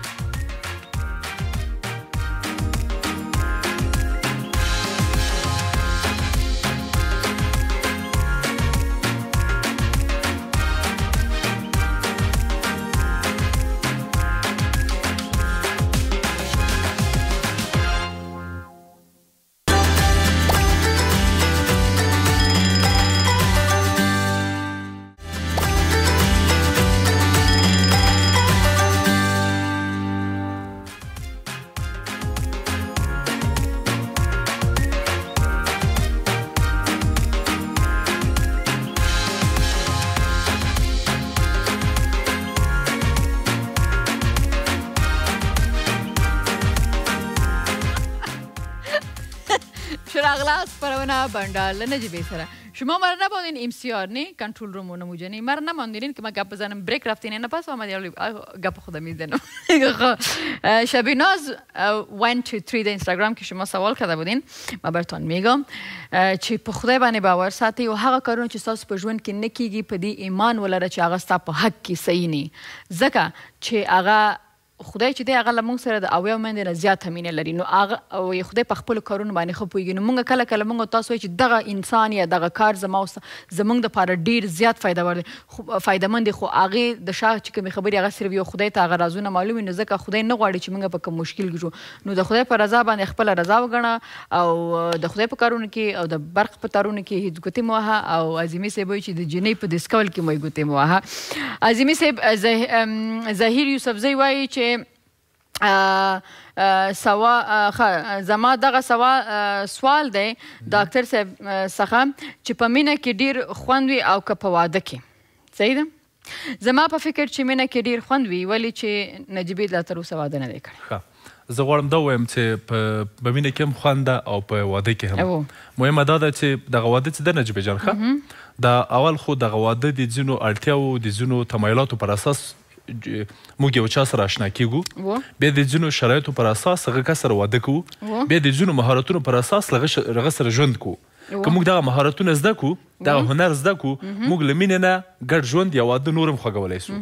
[SPEAKER 1] بندار نجیبی سره شما مرا نباندین امسیار نه کنترل روم نموجنی مرا نماندین که ما گپ بزنم بریک رفتین نه پس آمدی گپ خود میزنم شبیناز 1 2 3 در اینستاگرام که شما سوال کرده بودین ما براتون میگم چې په خدای باندې باور ساتي او هغه کارونه چې تاسو په ژوند کې نه کیږي په دې ایمان ولره چې هغه ستا په حق کې صحیح نه ځکه چې هغه خدای چې دی هغه له موږ سره د اویا مندې نه زیاته مینه لري نو هغه او خدای په خپلو کارونو باندې ښه پوهېږي نو موږ کله کله موږ تاسو وایو چې دغه انسان یا دغه کار زموږ دپاره ډېر زیات فایدهمند دی خو هغې د شا چې کومې خبرې هغه صرف یو خدای ته هغه رازونه معلوم وي نو ځکه خدای نه غواړي چې موږ په کوم مشکل کې شو نو د خدای په رضا باندې خپله رضا وګڼه او د خدای په کارونو کې او د برق په تارونو کې هیڅ ګوتې مه وهه او عظیمی صاحب وایي چې د جنۍ په دسکول کې مه ګوتې مه وهه عظیمی صاحب ظهیر یوسفزی وایي چې زما دغه سوال دی ډاکټر صاحب څخه چې په مینه کې ډیر خوند وي او که په واده کې صحیح ده زما په فکر چې مینه کې ډیر خوند وي ولې چې نجیبې لا تر اوسه واده نه دی کړی
[SPEAKER 6] زه غواړم دا ووایم چې په مینه کې هم خوند ده او په واده کې هم مهمه دا ده چې دغه واده چې ده نجیبې جان ښه دا اول خو دغه واده د ځینو اړتیاو د ځینو تمایلاتو پر اساس موږ یو چا سره اشنا کیږو بیا د ځینو شرایطو پر اساس هغه کس سره واده کوو بیا د ځینو مهارتونو پر اساس هغه سره ژوند کوو که موږ دغه مهارتونه زده کړو دغه هنر زده کړو موږ له مینې نه ګډ ژوند یا واده نور هم خوږولی سو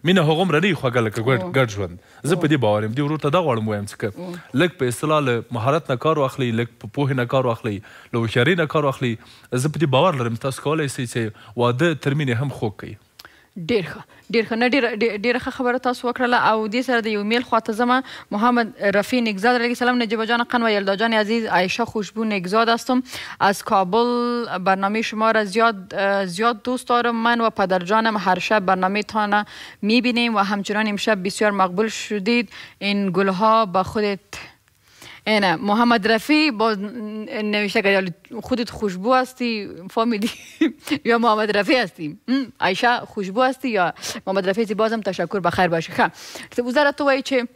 [SPEAKER 6] مینه هغومره نه وي خوږه لکه ګډ ژوند زه په دې باور یم دې ورور ته دا غواړم ووایم چې که لږ په اصطلاح له مهارت نه کار واخلئ لږ په پوهې نه کار واخلئ له هوښیارۍ نه کار واخلئ زه په دې باور لرم تاسو کولی شئ چې واده تر مینې هم خوږ کوي
[SPEAKER 1] ډېر ښه ډېره ښه خبره تاسو وکړله او دې سره د یو میل خواته ځمه محمد رفیع نگزاد علیه السلام نجیبه جان قن و یلدا جان عزیز عایشه خوشبو نگزاد هستم از کابل برنامه شما را زیاد دوست دارم من و پدرجانم هر شب برنامه تان میبینیم و همچنان امشب بسیار مقبول شدید این گلها با خودت اینه محمد رفیع باز نوشته کرد خودت خوشبو هستی فهمیدی یا محمد رفیع هستی عایشه خوشبو هستی یا محمد رفیع بازم تشکر بخیر باشه ښه وزاره تو وایي چې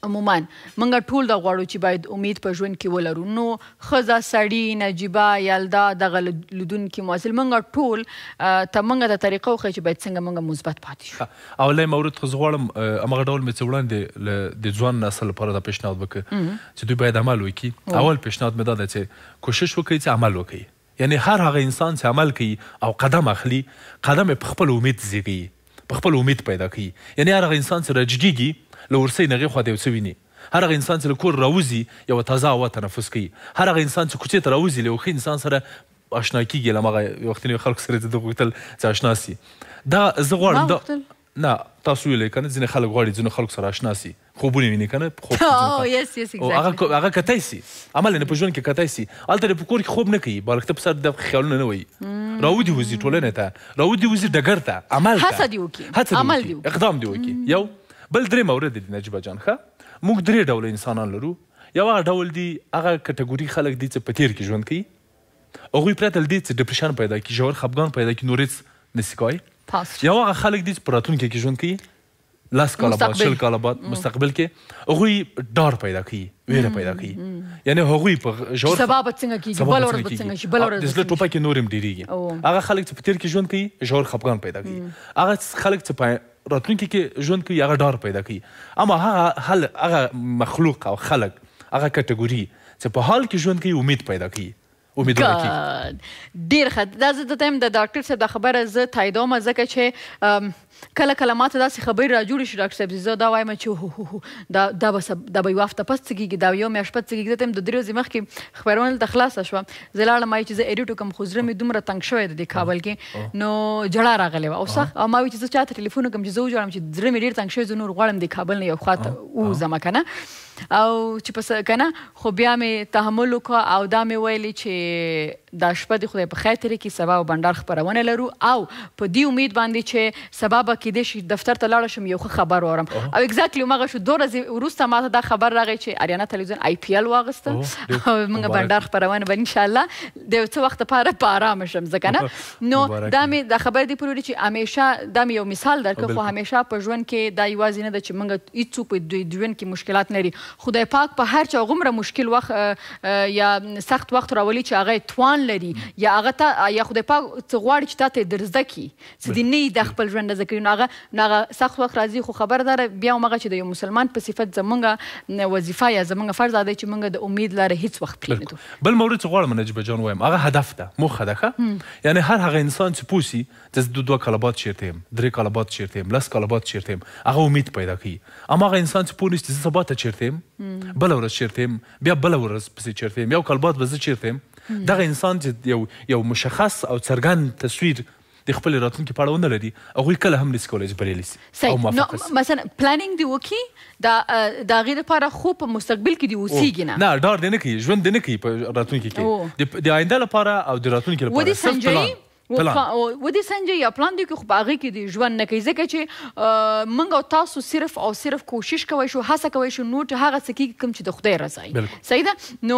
[SPEAKER 1] عموما منګه ټول دا غواړو چې باید امید په ژوند کې ولرو نو ښځه سړي نجیبه یلدا دغه لیدونکي محصل منګه ټول ته منګه د طریقه وښیو چې باید څنګه منګه مثبت پاتې شو
[SPEAKER 6] اولی مورد خو زه غواړم همغه ډول مې څه وړاندې د ځوان نسل لپاره دا پیشنهاد وکړه چې دوی باید عمل وکړي اول پیشنهاد مې دا ده چې کوشش وکړي چې عمل وکړي یعنی هر هغه انسان چې عمل کوي او قدم اخلي قدم یې په خپل امید زیږوي په خپل امید پیدا کوي یعنی هر هغه انسان چې راجګېږي له ورسۍ نغې خوا ته یو څه ویني هر هغه انسان چې له کور راوځي یوه تازه هوا تنفس کوي هر هغه انسان چې کوڅې ته راوځي له یو ښه انسان سره اشنا کېږي له همغه وختنیو خلکو سره د غوښتل چې اشنا سي دا زه غواړم نه تاسو ویلې کنه ځینې خلک غواړي ځینو خلکو سره اشنا سي خوبونه ویني کنه هغه کتای سي عمل نه په ژوند کې کتای سي هلته په کور کې خوب نه کوي بالښت په سر د خیالونه نه وایي راودي وځي ټولنې ته راودي وځي ډګر ته عمل ته
[SPEAKER 1] هڅه دې وکړي عمل دې وکړي
[SPEAKER 6] اقدام دې وکړي یو بل درې مورد دي نجیبه جان ښه موږ درې ډوله انسانان لرو یو هغه ډول دي هغه کټګوري خلک دي چې په تیر کې ژوند کوي هغوی پرته له دې چې ډپریشن پیدا کړي ژور خفګان پیدا کړي نور هېڅ نسي کوی یو هغه خلک دي چې په راتلونکي کې ژوند کوي 10 کاله بعد 20 کاله بعد مستقبل کې هغوی ډار پیدا کوي ویره پیدا کوي یعنی هغوی په ژور
[SPEAKER 1] سبا به څنګه کېږي بله ورځ به څنګه شي بله ورځ
[SPEAKER 6] د زړه ټوپه کې نور هم ډېرېږي هغه خلک چې په تیر کې ژوند کوي ژور خفګان پیدا کوي هغه خلک چې په راتلونکي کې ژوند کوي هغه ډار پیدا کوي اما هغه مخلوق او خلک هغه کټګوري چې په حال کې ژوند کوي امید پیدا کوي
[SPEAKER 1] ډېر ښه دا زه دته یم د ډاکټر صاحب دا خبره زه تاییدوم ځکه چې کله کله ماته داسې خبرې راجوړې شي ډاکټر صاحب زه دا وایم چې دا به یوه هفته پس څه کېږي دا یو میاشت پس څه کېږي دته یم د 3 ورځې مخکې خپرونه دلته خلاصه شوه زه لاړم چې زه ایډیټ وکړم خو زړه مې دومره تنګ شوی دی د کابل کې نو جړا راغلې وه او سخت او ما وایي چې زه چاته ټلیفون وکړم چې زه وژاړم چې زړه مې ډېر تنګ شوی زه نور غواړم د کابل نه یو خواته ووځم که نه او چې پس که نه خو بیا مې تحمل وکړه او دا مې ویلي چې دا شپه د خدای په خیر تېرې کړي سبا به بنډار خپرونه لرو او په دې امید باندې چې سبا به کیدای شي دفتر ته لاړه شم یو ښه خبر واورم او اګزیکټلی هماغه شو 2 ورځې وروسته ماته دا خبر راغی چې اریانا تلویزیون IPL واغسته او موږ بنډار خپرونه به انشاءالله د یو څه وخت لپاره په ارامه شم ځکه نه نو دا مې دا خبر دی پروري چې همیشه دا مې یو مثال درکړه خو همیشه په ژوند کې دا یوازې نه ده چې موږ هېڅوک په ژوند کې مشکلات نه لري خدای پاک په هر چا غومره مشکل وخت یا سخت وخت راولي چې هغه توان لري یا هغه ته یا خدای پاک څه غواړي چې تا ته یې در زده کړي څه دې نه وي د خپل ژوند زده کوي نو هغه سخت وخت راځي خو خبرداره بیا همغه چې د یو مسلمان په صفت زمونږ وظیفه یا زمونږ فرض دی چې موږ د امید لاره هېڅ وخت پرېږدو
[SPEAKER 6] بل مورد چې غواړم نجیبه جان وایم هغه هدف ده موخه ده ښه یعنې هر هغه انسان چې پوه سي چې زه 2 کاله بعد چېرته یم 3 کاله بعد چېرته یم 10 کاله بعد چېرته یم هغه امید پیدا کوي اما هغه انسان چې پوه نه سي چې زه سبا ته چېرته یم بله ورځ چېرته یم بیا بله ورځ پسې چېرته یم 1 کال بعد به زه چېرته یم دغه انسان چې یو مشخص او څرګند تصویر د خپل راتلونکي په اړه ونه لري هغوی کله هم نسي کولی چې بریالي سي او موفقه سي
[SPEAKER 1] مثلا پلانینګ دې وکړي د هغې دپاره خو په مستقبل کې دې اوسېږي نه
[SPEAKER 6] نه ډار دې نه کوي ژوند دې نه کوي په راتلونکي کې د آینده لپاره او د راتلونکي لپاره صرف پلان
[SPEAKER 1] ودې سنجه یا پلان دی که خو په هغې کې د ژوند نه کوي ځکه چې موږ او تاسو صرف او صرف کوشش کوی شو هڅه کوی شو نور هغه څه کېږي کوم چې د خدای رضا وي صحیح ده نو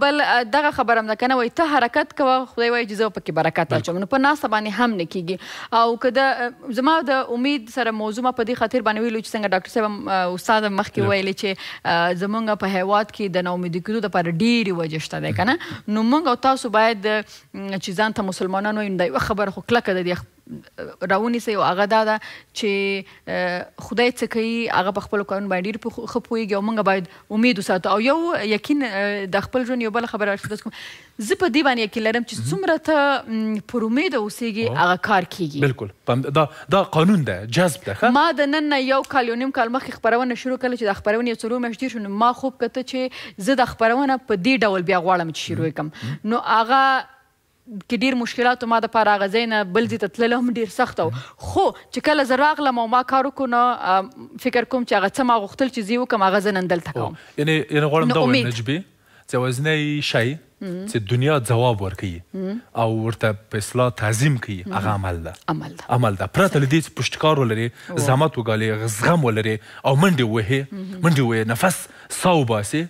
[SPEAKER 1] بل دغه خبره هم ده که نه وایي ته حرکت کوه خدای وایي چې زه پکې برکت اچوم نو په ناسته باندې هم نه کېږي او که د زما د امید سره موضوع ما په دې خاطر باندې ویلو چې څنګه ډاکټر صاحب استاد مخکې ویلې چې زمونږ په هیواد کې د ناامیدي کېدو دپاره ډېرې وجې شته دی که نه نو موږ او تاسو باید چې ځان ته مسلمانان دا یوه خبره خو کلکه ده دې راونیسئ او هغه دا ده چې خدای څه کوي هغه په خپلو کارونو باندې ډېر ښه پوهېږي او موږ باید امید وساتو او یو یقین د خپل ژوند یو بله خبره راښکته کوم زه په دې باندې یقین لرم چې څومره ته پر امیده اوسېږي هغه کار کېږي
[SPEAKER 6] بالکل دا قانون ده جذب ده
[SPEAKER 1] ما د نن نه 1 کال 1.5 کال مخکې خپرونه شروع کړله چې د خپرونې یو 4 میاشتې تېر شو نو ما خوب کته چې زه د خپرونه په دې ډول بیا غواړم چې شروع کړم نو هغه کې ډېر مشکلاتو ما دپاره هغه ځای نه بل ځای ته تللی هم ډېر سخته و خو چې کله زه راغلم او ما کار وکړو نو فکر کوم چې هغه څه ما غوښتل چې زه یې وکړم هغه زه نن دلته کوم
[SPEAKER 6] یعنې غواړم دا ووایم نجیبې چې یوازینی شی چې دنیا ځواب ورکوي او ورته په اصطلاح تعظیم کوي هغه عمل ده پرته له دې چې پشتکار ولري زحمت وګالې زغم ولري او منډې ووهې نفس ساه وباسې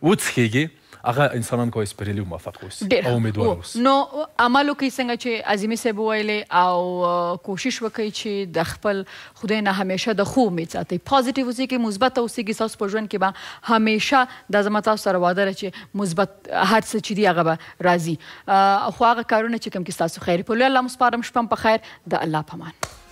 [SPEAKER 6] وڅښېږي هغه انسانان کولی شي بریالي او موفق اوسي او امیدوار اوسي
[SPEAKER 1] نو عمل وکړئ څنګه چې عظیمی صاحب وویلې او کوشش وکړئ چې د خپل خدای نه همیشه د ښو امید ساتئ پازیټیو اوسېږئ مثبت اوسېږئ ستاسو په ژوند کې به همیشه دا زما تاسو سره واده ده چې مثبت هر څه چې دي هغه به راځي خو هغه کارونه چې کوم کې ستاسو خیر په لوی الله مو سپارم شپه په خیر د الله په امان